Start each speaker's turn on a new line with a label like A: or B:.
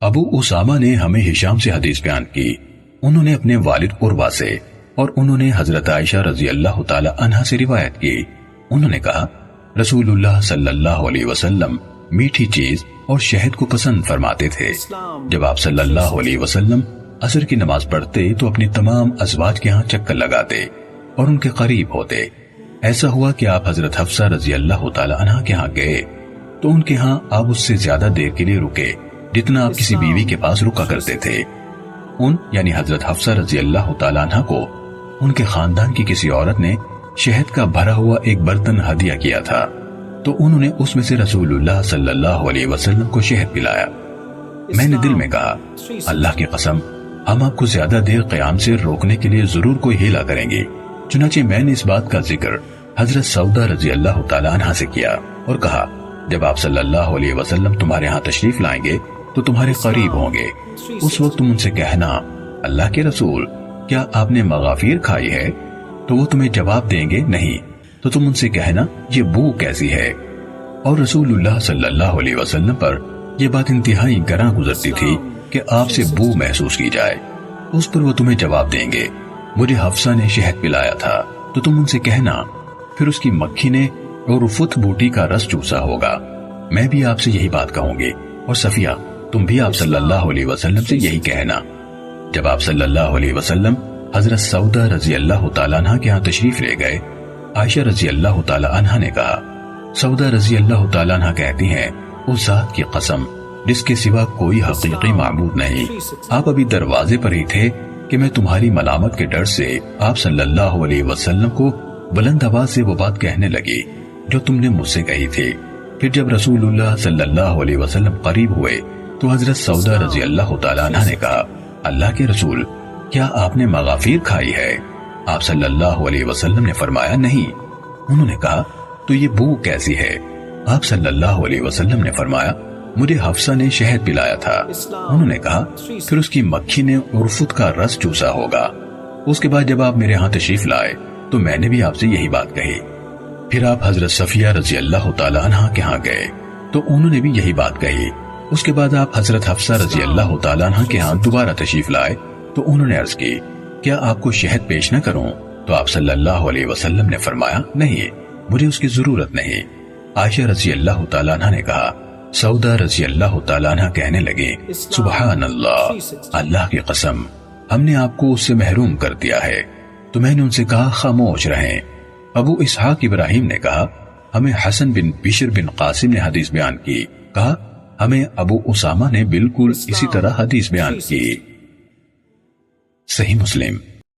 A: ابو اسامہ نے ہمیں ہشام سے حدیث بیان کی، انہوں نے اپنے والد عروہ سے، اور انہوں نے حضرت عائشہ رضی اللہ تعالی عنہا سے روایت کی، انہوں نے کہا رسول اللہ صلی اللہ علیہ وسلم میٹھی چیز اور شہد کو پسند فرماتے تھے۔ جب آپ صلی اللہ علیہ وسلم عصر کی نماز پڑھتے تو اپنی تمام ازواج کے ہاں چکر لگاتے اور ان کے قریب ہوتے۔ ایسا ہوا کہ آپ حضرت حفصہ رضی اللہ تعالی عنہا کے ہاں گئے تو ان کے ہاں آپ اس سے زیادہ دیر کے لیے رکے جتنا آپ کسی بیوی کے پاس رکا کرتے تھے۔ ان یعنی حضرت حفصہ رضی اللہ تعالی عنہا کو ان کے خاندان کی کسی عورت نے شہد کا بھرا ہوا ایک برتن ہدیہ کیا تھا، تو انہوں نے اس میں سے رسول اللہ صلی اللہ علیہ وسلم کو شہد پلایا۔ میں نے دل میں کہا اللہ کی قسم ہم آپ کو زیادہ دیر قیام سے روکنے کے لیے ضرور کوئی ہیلا کریں گے۔ چنانچہ میں نے اس بات کا ذکر حضرت سودا رضی اللہ تعالی عنہا سے کیا اور کہا جب آپ صلی اللہ علیہ وسلم تمہارے ہاں تشریف لائیں گے تو تمہارے قریب ہوں گے، اس وقت تم ان سے کہنا اللہ کے رسول کیا آپ نے مغافیر کھائی ہے؟ تو وہ تمہیں جواب دیں گے نہیں، تو تم ان سے کہنا یہ بو کیسی ہے؟ اور رسول اللہ صلی اللہ علیہ وسلم پر یہ بات انتہائی گراں گزرتی تھی کہ آپ سے بو محسوس کی جائے۔ اس پر وہ تمہیں جواب دیں گے مجھے حفصہ نے شہد پلایا تھا، تو تم ان سے کہنا پھر اس کی مکھی نے اور فت بوٹی کا رس چوسا ہوگا۔ میں بھی آپ سے یہی بات کہوں گی، اور صفیہ تم بھی آپ صلی اللہ علیہ وسلم سے یہی کہنا۔ جب آپ صلی اللہ علیہ وسلم حضرت سودا رضی اللہ تعالیٰ عنہ کے ہاں تشریف لے گئے، عائشہ رضی اللہ تعالیٰ عنہ نے کہا سودا رضی اللہ تعالیٰ عنہ کہتی ہیں اس ذات کی قسم جس کے سوا کوئی حقیقی معبود نہیں، آپ ابھی دروازے پر ہی تھے کہ میں تمہاری ملامت کے ڈر سے آپ صلی اللہ علیہ وسلم کو بلند آواز سے وہ بات کہنے لگی جو تم نے مجھ سے کہی تھی۔ پھر جب رسول اللہ صلی اللہ علیہ وسلم قریب ہوئے تو حضرت سودا رضی اللہ تعالیٰ عنہ نے کہا اللہ کے رسول کیا آپ نے مغافیر کھائی ہے؟ آپ صلی اللہ علیہ وسلم نے فرمایا نہیں۔ انہوں نے کہا تو یہ بو کیسی ہے؟ آپ صلی اللہ علیہ وسلم نے فرمایا مجھے حفصہ نے شہد پلایا تھا۔ انہوں نے کہا پھر اس کی مکھی نے عرفت کا رس چوسا ہوگا۔ اس کے بعد جب آپ میرے ہاں تشریف لائے تو میں نے بھی آپ سے یہی بات کہی۔ پھر آپ حضرت صفیہ رضی اللہ تعالی عنہ کے ہاں گئے تو انہوں نے بھی یہی بات کہی۔ اس کے بعد آپ حضرت حفصہ رضی اللہ تعالی عنہ کے ہاں دوبارہ تشریف لائے تو انہوں نے عرض کی کیا آپ کو شہد پیش نہ کروں؟ تو آپ صلی اللہ علیہ وسلم نے فرمایا نہیں، مجھے اس کی ضرورت نہیں۔ عائشہ رضی اللہ تعالیٰ عنہ نے کہا سودا رضی اللہ تعالیٰ عنہ کہنے لگے سبحان اللہ، اللہ کی قسم ہم نے آپ کو اس سے محروم کر دیا ہے۔ تو میں نے ان سے کہا خاموش رہیں۔ ابو اسحاق ابراہیم نے کہا ہمیں حسن بن بشر بن قاسم نے حدیث بیان کی، کہا ہمیں ابو اسامہ نے بالکل اسی طرح حدیث بیان کی۔ صحیح مسلم